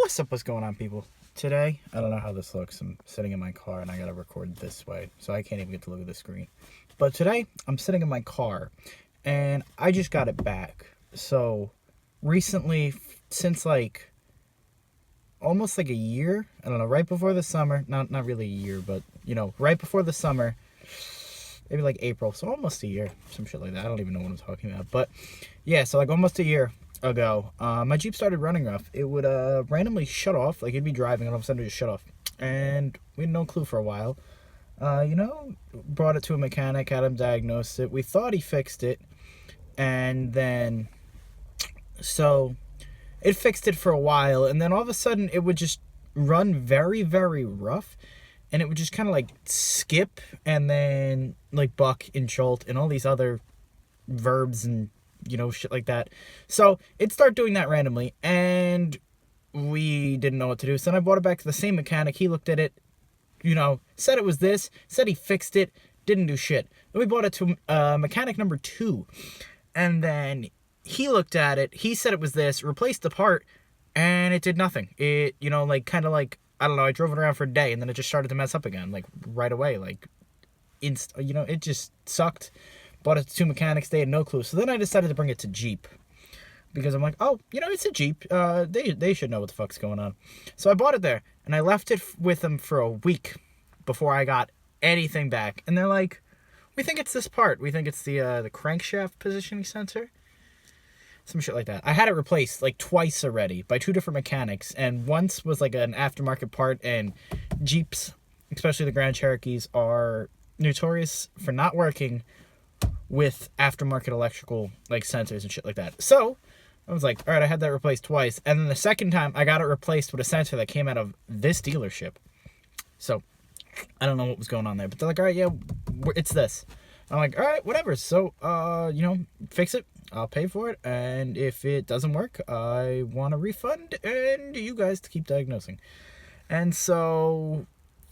What's going on, people? Today, I don't know how this looks. I'm sitting in my car and I gotta record this way, so I can't even get to look at the screen. But today, I'm sitting in my car and I just got it back. So, recently, since like almost like a year, I don't know, right before the summer, not really a year, but right before the summer, maybe like April, so almost a year, some shit like that. I don't even know what I'm talking about. But yeah, so like almost a year ago, my Jeep started running rough. It would randomly shut off, like you'd be driving and all of a sudden it would just shut off. And we had no clue for a while. Brought it to a mechanic, had him diagnose it. We thought he fixed it. And then, so it fixed it for a while. And then all of a sudden it would just run very, very rough. And it would just kind of like skip and then like buck and jolt and all these other verbs and shit like that. So it started doing that randomly and we didn't know what to do. So then I brought it back to the same mechanic. He looked at it, said it was this, said he fixed it, didn't do shit. Then we brought it to mechanic number 2. And then he looked at it, he said it was this, replaced the part, and it did nothing. It, I don't know, I drove it around for a day and then it just started to mess up again, like right away, like, it just sucked. Bought it to 2 mechanics, they had no clue. So then I decided to bring it to Jeep because I'm like, oh, it's a Jeep. They should know what the fuck's going on. So I bought it there and I left it with them for a week before I got anything back. And they're like, we think it's this part. We think it's the crankshaft positioning sensor. Some shit like that. I had it replaced like twice already by 2 different mechanics. And once was like an aftermarket part, and Jeeps, especially the Grand Cherokees, are notorious for not working with aftermarket electrical like sensors and shit like that. So I was like, all right, I had that replaced twice. And then the second time I got it replaced with a sensor that came out of this dealership. So I don't know what was going on there, but they're like, all right, yeah, it's this. I'm like, all right, whatever. So, fix it. I'll pay for it. And if it doesn't work, I want a refund and you guys to keep diagnosing. And so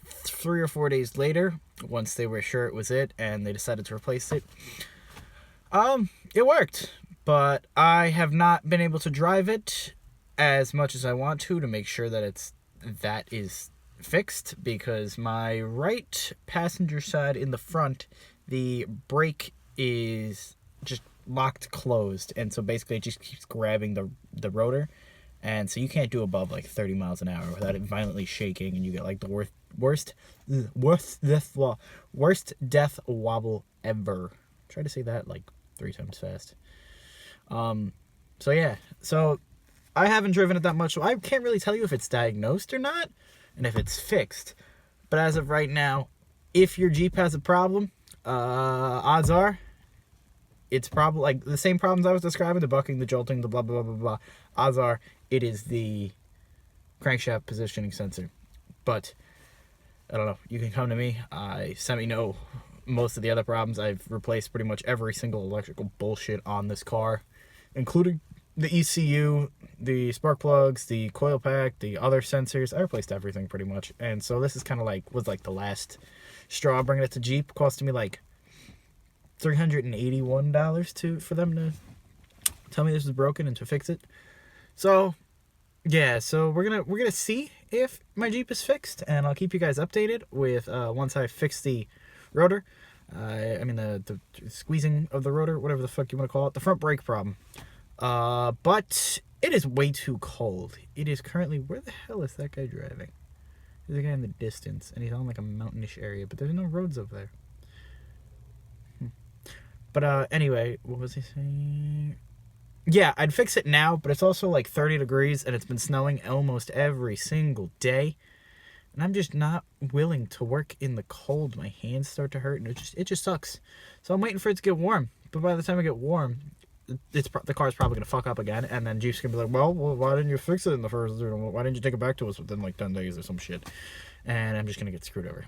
3 or 4 days later, once they were sure it was it and they decided to replace it, it worked. But I have not been able to drive it as much as I want to make sure that that is fixed, because my right passenger side in the front, the brake is just locked closed, and so basically it just keeps grabbing the rotor, and so you can't do above like 30 miles an hour without it violently shaking, and you get like the worst death wobble ever. Try to say that like 3 times fast. So yeah, so I haven't driven it that much, so I can't really tell you if it's diagnosed or not and if it's fixed. But as of right now, if your Jeep has a problem, odds are it's probably like the same problems I was describing, the bucking, the jolting, the blah, blah, blah, blah, blah. Odds are it is the crankshaft positioning sensor. But I don't know. You can come to me. I semi-know most of the other problems. I've replaced pretty much every single electrical bullshit on this car, including the ECU, the spark plugs, the coil pack, the other sensors. I replaced everything pretty much. And so this is kind of was the last straw bringing it to Jeep. Costing me like $381 for them to tell me this was broken and to fix it. So yeah, so we're gonna see if my Jeep is fixed, and I'll keep you guys updated with once I fix the rotor. The squeezing of the rotor, whatever the fuck you want to call it, the front brake problem. But it is way too cold. It is currently, where the hell is that guy driving? There's a guy in the distance, and he's on like a mountainish area, but there's no roads over there. But anyway, what was he saying? Yeah, I'd fix it now, but it's also like 30 degrees, and it's been snowing almost every single day. And I'm just not willing to work in the cold. My hands start to hurt, and it just sucks. So I'm waiting for it to get warm. But by the time I get warm, the car's probably going to fuck up again, and then Jeep's going to be like, well, why didn't you fix it in the first? Why didn't you take it back to us within like 10 days or some shit? And I'm just going to get screwed over.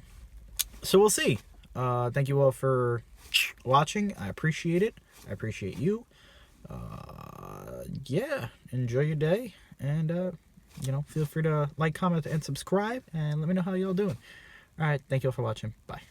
So we'll see. Thank you all for watching. I appreciate it. I appreciate you. Yeah, enjoy your day, and feel free to like, comment, and subscribe, and let me know how y'all doing. All right, thank you all for watching. Bye.